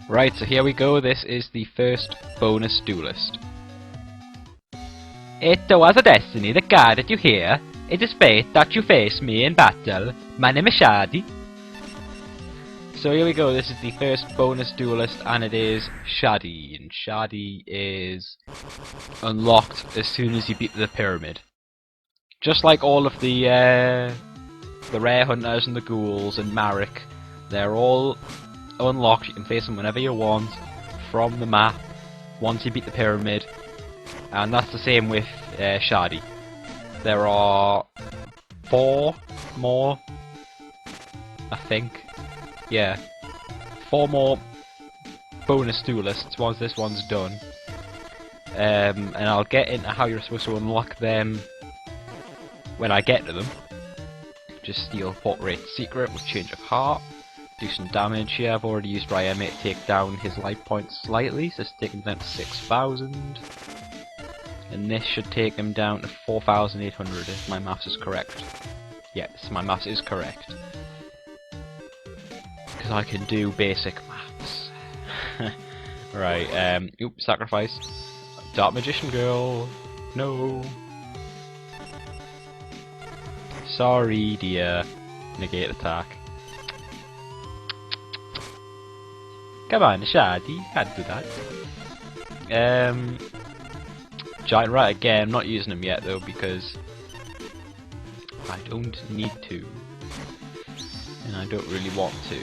Right, so here we go. This is the first bonus duelist. It was a destiny that guided you here. It is fate that you face me in battle. My name is Shadi. So here we go. This is the first bonus duelist, and it is Shadi. And Shadi is unlocked as soon as you beat the pyramid. Just like all of the rare hunters and the ghouls and Marek, they're all unlocked. You can face them whenever you want from the map once you beat the pyramid, and that's the same with Shadi. There are 4 more, I think. Yeah, 4 more bonus duelists once this one's done, and I'll get into how you're supposed to unlock them when I get to them. Just steal portrait secret with change of heart. Do some damage here. I've already used Ryeme to take down his life points slightly, so it's taken down to 6,000. And this should take him down to 4,800 if my maths is correct. Yes, my maths is correct. Because I can do basic maths. Right, oops, sacrifice. Dark Magician Girl. No. Sorry, dear. Negate attack. Come on, Shadi, you can't do that. Giant Rat again, I'm not using him yet though because I don't need to. And I don't really want to.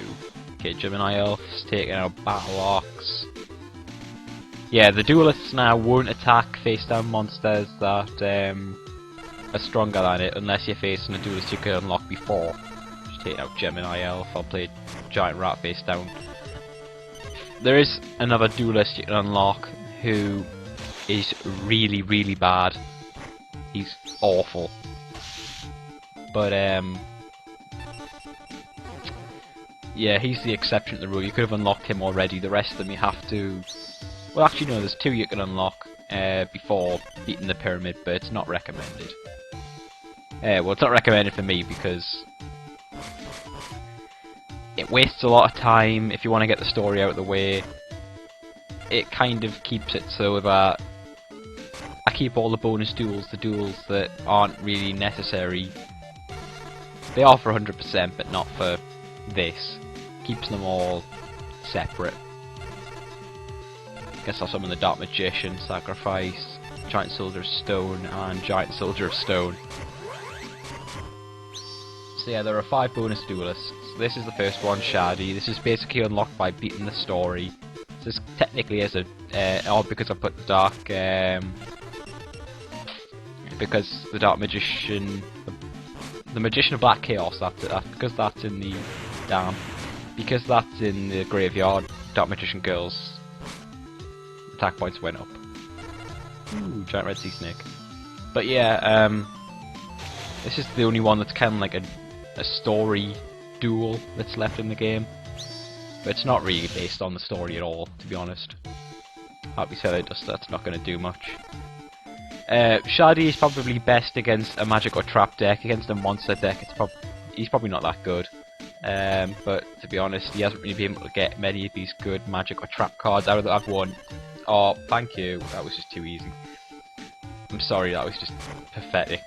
Okay, Gemini Elf's taking out Battle Ox. Yeah, the duelists now won't attack face down monsters that are stronger than it unless you're facing a duelist you can unlock before. Just take out Gemini Elf, I'll play Giant Rat face down. There is another duelist you can unlock who is really, really bad. He's awful. But, yeah, he's the exception to the rule. You could have unlocked him already. The rest of them you have to... Well, actually, no, there's 2 you can unlock before beating the pyramid, but it's not recommended. Well, it's not recommended for me because it wastes a lot of time if you want to get the story out of the way. It kind of keeps it so that I keep all the bonus duels, the duels that aren't really necessary. They are for 100%, but not for this. Keeps them all separate. Guess I'll summon the Dark Magician, sacrifice Giant Soldier of Stone and Giant Soldier of Stone. So yeah, there are 5 bonus duelists. This is the first one, Shadi. This is basically unlocked by beating the story. This technically is a because I put the dark because the Dark Magician, the Magician of Black Chaos. Because that's in the because that's in the graveyard. Dark Magician Girl's attack points went up. Ooh, Giant Red Sea Snake. But yeah, this is the only one that's kind of like a story duel that's left in the game. But it's not really based on the story at all, to be honest. Happy said that's not going to do much. Shadi is probably best against a magic or trap deck. Against a monster deck, he's probably not that good. But to be honest, he hasn't really been able to get many of these good magic or trap cards out of that I've won. Oh, thank you. That was just too easy. I'm sorry, that was just pathetic.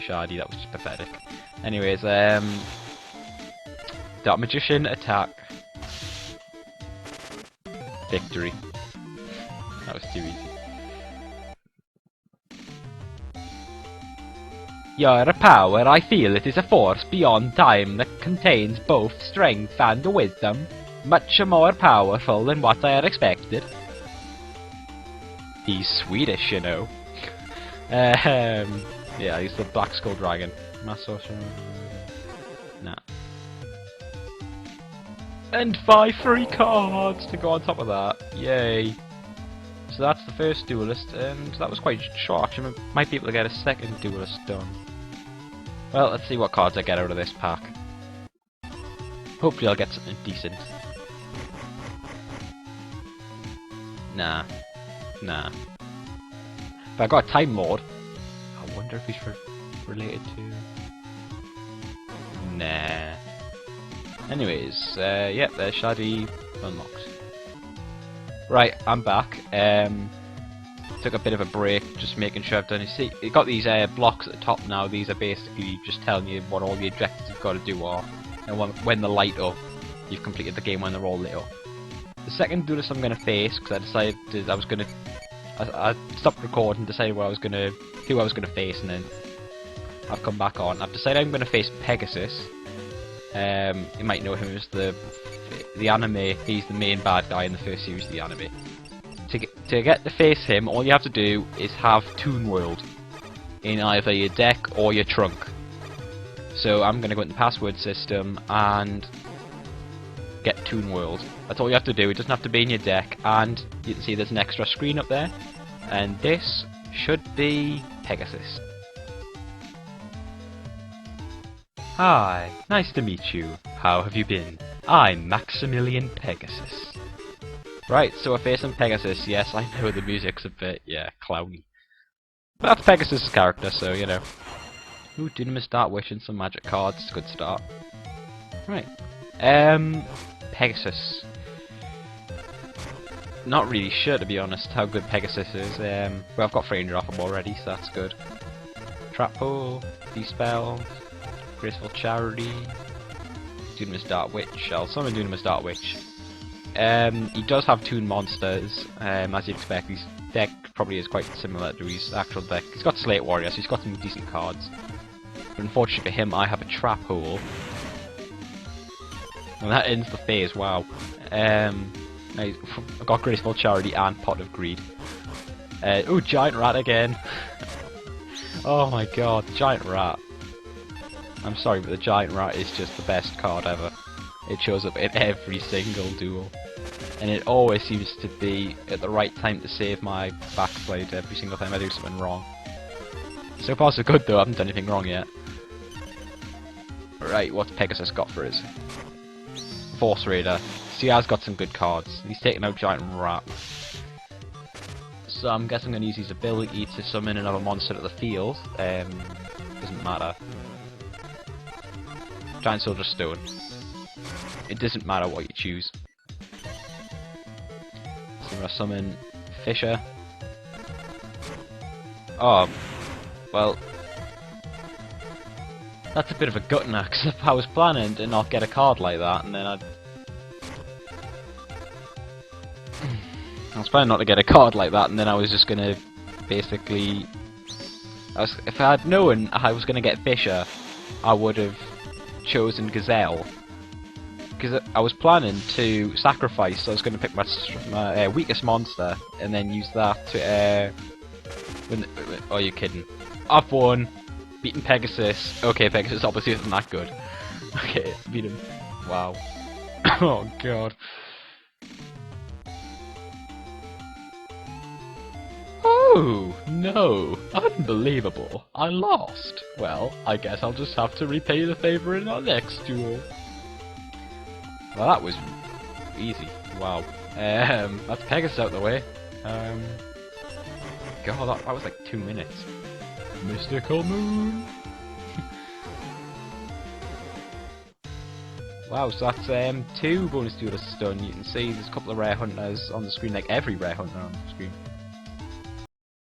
Shadi, that was just pathetic. Anyways, Dark Magician attack. Victory. That was too easy. Your power, I feel it is a force beyond time that contains both strength and wisdom. Much more powerful than what I had expected. He's Swedish, you know. Yeah, he's the Black Skull Dragon. Nah. And 5 free cards to go on top of that. Yay. So that's the first duelist, and that was quite short. Actually, I might be able to get a second duelist done. Well, let's see what cards I get out of this pack. Hopefully I'll get something decent. Nah. Nah. But I got a Time Lord. I wonder if he's related to... Nah. Anyways, yep, there's Shadi unlocked. Right, I'm back. Took a bit of a break, just making sure I've done. You see, you got these blocks at the top now. These are basically just telling you what all the objectives you've got to do are, and when they light up, you've completed the game when they're all lit up. The second duelist I'm going to face, because I decided I stopped recording, decided who I was going to face, and then I've come back on. I've decided I'm going to face Pegasus. You might know him as the anime. He's the main bad guy in the first series of the anime. To get to face him, all you have to do is have Toon World in either your deck or your trunk. So I'm going to go into the password system and get Toon World. That's all you have to do. It doesn't have to be in your deck, and you can see there's an extra screen up there, and this should be Pegasus. Hi, nice to meet you. How have you been? I'm Maximillion Pegasus. Right, so we're facing Pegasus. Yes, I know the music's a bit, clowny. But that's Pegasus' character, so, you know. Ooh, Dunamis Dark Witch and some magic cards. Good start. Right. Pegasus. Not really sure, to be honest, how good Pegasus is. Well, I've got 300 off him already, so that's good. Trap Hole, Dispel, Graceful Charity, Dunamis Dark Witch. I'll summon Dunamis Dark Witch. He does have Toon monsters, as you'd expect. His deck probably is quite similar to his actual deck. He's got Slate Warrior, so he's got some decent cards. But unfortunately for him, I have a Trap Hole. And that ends the phase, wow. I've got Graceful Charity and Pot of Greed. Ooh, Giant Rat again. Oh my god, Giant Rat. I'm sorry, but the Giant Rat is just the best card ever. It shows up in every single duel. And it always seems to be at the right time to save my backblade every single time I do something wrong. So far so good though, I haven't done anything wrong yet. Right, what's Pegasus got for us? Force Raider. See, he has got some good cards. He's taking out Giant Rat. So I'm guessing I'm going to use his ability to summon another monster to the field. Doesn't matter. Giant Soldier Stone. It doesn't matter what you choose. So I'm going to summon Fisher. Oh, well, that's a bit of a gut now, because if I was planning to not get a card like that, and then I was planning not to get a card like that, and then I was just gonna basically, if I had known I was gonna get Fisher, I would have chosen Gazelle, because I was planning to sacrifice. So I was gonna pick my weakest monster, and then use that to. Oh, you're kidding! I've won. Beaten Pegasus. Okay, Pegasus obviously isn't that good. Okay, beat him. Wow. Oh god. Oh no! Unbelievable! I lost. Well, I guess I'll just have to repay the favor in our next duel. Well, that was easy. Wow. That's Pegasus out the way. God, that was like 2 minutes. Mystical Moon! Wow, so that's 2 bonus duelists done. You can see there's a couple of rare hunters on the screen, like every rare hunter on the screen.